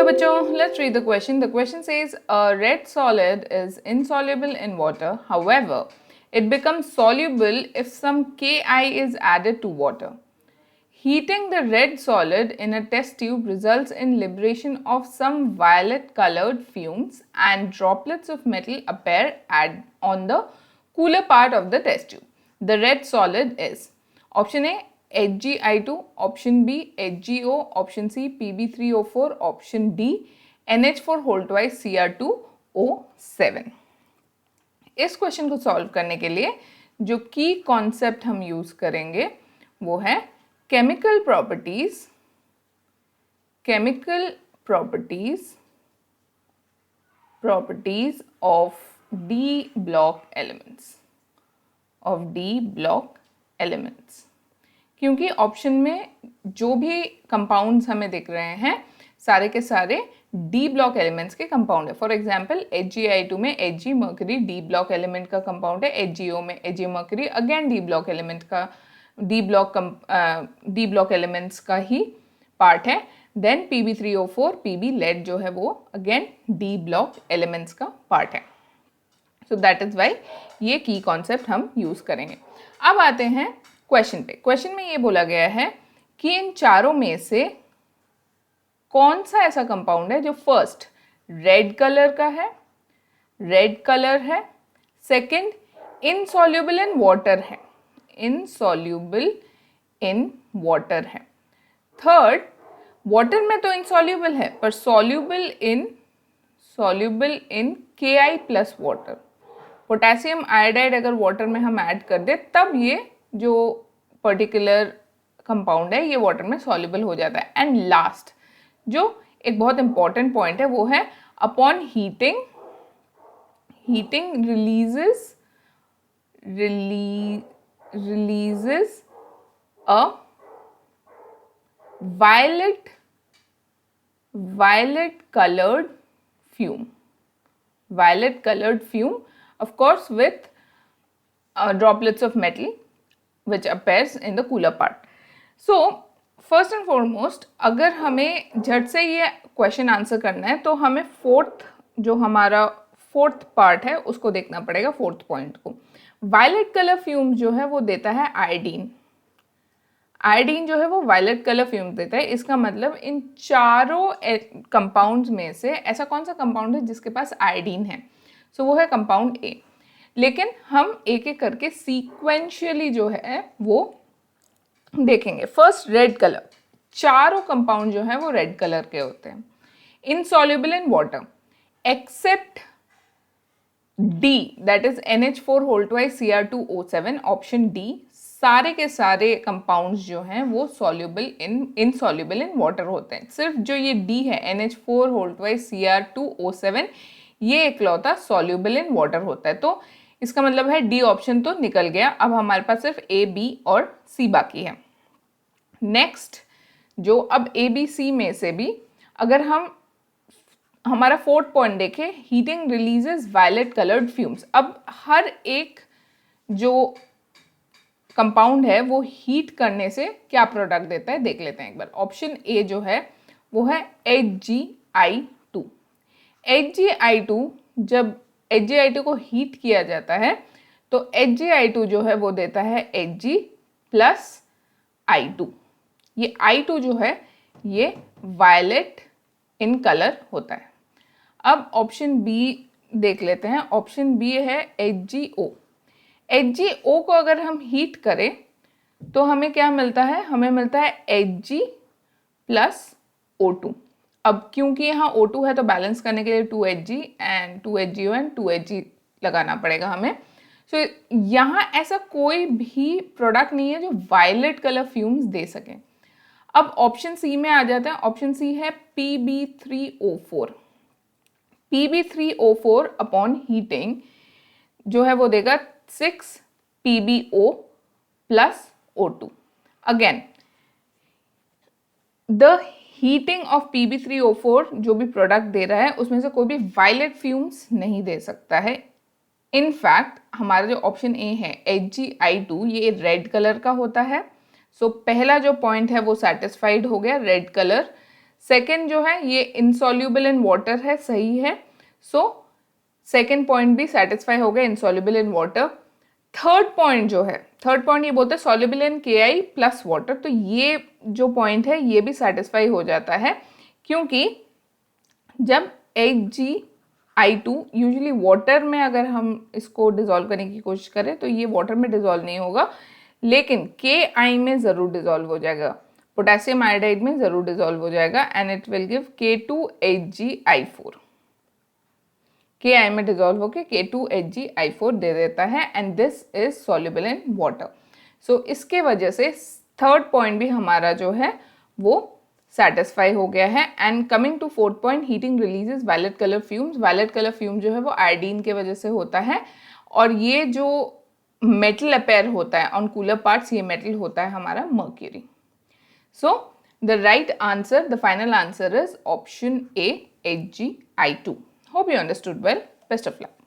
बच्चों, let's read the question. The question says a red solid is insoluble in water. However, it becomes soluble if some Ki is added to water. Heating the red solid in a test tube results in liberation of some violet colored fumes and droplets of metal appear on the cooler part of the test tube. The red solid is option A HgI2, option B HgO, option C Pb3O4, option D NH4 whole twice Cr2O7. इस question को solve करने के लिए जो की concept हम use करेंगे वो है chemical properties of D block elements. क्योंकि ऑप्शन में जो भी कंपाउंड्स हमें दिख रहे हैं सारे के सारे डी ब्लॉक एलिमेंट्स के कंपाउंड है. फॉर एग्जांपल HgI2 में Hg mercury D block element का कंपाउंड है. HgO में Hg mercury again D block element का डी ब्लॉक एलिमेंट्स का ही पार्ट है. देन Pb3O4 Pb लेड जो है वो अगेन डी ब्लॉक एलिमेंट्स का पार्ट है. सो दैट इज वाई ये की कॉन्सेप्ट हम यूज करेंगे. अब आते हैं क्वेश्चन पे. क्वेश्चन में ये बोला गया है कि इन चारों में से कौन सा ऐसा कंपाउंड है जो फर्स्ट रेड कलर है, सेकंड इनसॉल्युबल इन वाटर है, थर्ड वाटर में तो इनसॉल्युबल है पर soluble in Ki plus water. Potassium iodide अगर वाटर में हम ऐड कर दे तब ये जो पर्टिकुलर कंपाउंड है ये वाटर में सॉल्युबल हो जाता है. एंड लास्ट जो एक बहुत इंपॉर्टेंट पॉइंट है वो है upon heating releases a violet colored fume, of course with droplets of metal which appears in the cooler part. So first and foremost अगर हमें झट से ये क्वेश्चन आंसर करना है तो हमें फोर्थ पार्ट है उसको देखना पड़ेगा, फोर्थ पॉइंट को. वायलेट कलर फ्यूम जो है वो देता है आयोडीन जो है वो वायलेट कलर फ्यूम देता है. इसका मतलब इन चारों कंपाउंड्स में से ऐसा कौन सा कंपाउंड है जिसके पास आयोडीन है? सो वो है कंपाउंड ए. लेकिन हम एक एक करके सीक्वेंशियली जो है वो देखेंगे. फर्स्ट रेड कलर, चारों कंपाउंड जो है वो रेड कलर के होते हैं. Insoluble in water except D that is NH4 whole twice Cr2O7, option D. सारे के सारे कंपाउंड्स जो हैं वो इनसॉल्युबल इन वाटर होते हैं. सिर्फ जो ये डी है NH4 होल ट्वाइस Cr2O7 ये इकलौता सॉल्युबल इन वाटर होता है. तो इसका मतलब है डी ऑप्शन तो निकल गया. अब हमारे पास सिर्फ ए, बी और सी बाकी है. नेक्स्ट जो अब ए, बी, सी में से भी अगर हम हमारा फोर्थ पॉइंट देखें, heating releases violet coloured fumes. अब हर एक जो कंपाउंड है वो हीट करने से क्या प्रोडक्ट देता है देख लेते हैं एक बार. ऑप्शन ए जो है वो है HgI2. जब HgI2 को हीट किया जाता है तो HgI2 जो है वो देता है Hg प्लस I2. ये I2 जो है ये वायलेट इन कलर होता है. अब ऑप्शन बी देख लेते हैं. ऑप्शन बी है HgO. HgO को अगर हम हीट करें तो हमें क्या मिलता है? हमें मिलता है Hg प्लस O2. अब क्योंकि यहाँ O2 है तो बैलेंस करने के लिए 2Hg and 2HgO and 2Hg लगाना पड़ेगा हमें. सो यहाँ ऐसा कोई भी प्रोडक्ट नहीं है जो वायलेट कलर फ्यूम्स दे सके. अब ऑप्शन सी में आ जाते हैं. ऑप्शन सी है Pb3O4. Pb3O4 अपॉन हीटिंग जो है वो देगा 6 PbO plus O2. Again the heating of Pb3O4 जो भी प्रोडक्ट दे रहा है उसमें से कोई भी वायलेट फ्यूम्स नहीं दे सकता है. इनफैक्ट हमारा जो ऑप्शन ए है HgI2 ये रेड कलर का होता है. सो पहला जो पॉइंट है वो सेटिस्फाइड हो गया, रेड कलर सेकेंड जो है ये इनसॉल्यूबल इन वाटर है, सही है। सो सेकेंड पॉइंट भी सेटिस्फाई हो गया, insoluble in water. Third point जो है, थर्ड पॉइंट ये बोलते हैं soluble in KI plus water, तो ये जो पॉइंट है ये भी सेटिस्फाई हो जाता है, क्योंकि जब HgI2 यूजुअली वाटर में अगर हम इसको डिजोल्व करने की कोशिश करें तो ये वाटर में डिजोल्व नहीं होगा, लेकिन KI में ज़रूर डिजोल्व हो जाएगा, पोटेशियम आयोडाइड में ज़रूर डिजोल्व हो जाएगा, and it will give K2HgI4। KI में डिजोल्व होकर K2HgI4 दे देता है, and this is soluble in water. So इसके वजह से थर्ड पॉइंट भी हमारा जो है वो सेटिस्फाई हो गया है। And coming to fourth point, heating releases violet colour fumes. Violet colour fume जो है वो आयोडीन के वजह से होता है, और ये जो मेटल अपेयर होता है ऑन कूलर पार्ट्स, ये मेटल होता है हमारा mercury. So the right answer, the final answer is option A, HgI2. Hope you understood well. Best of luck.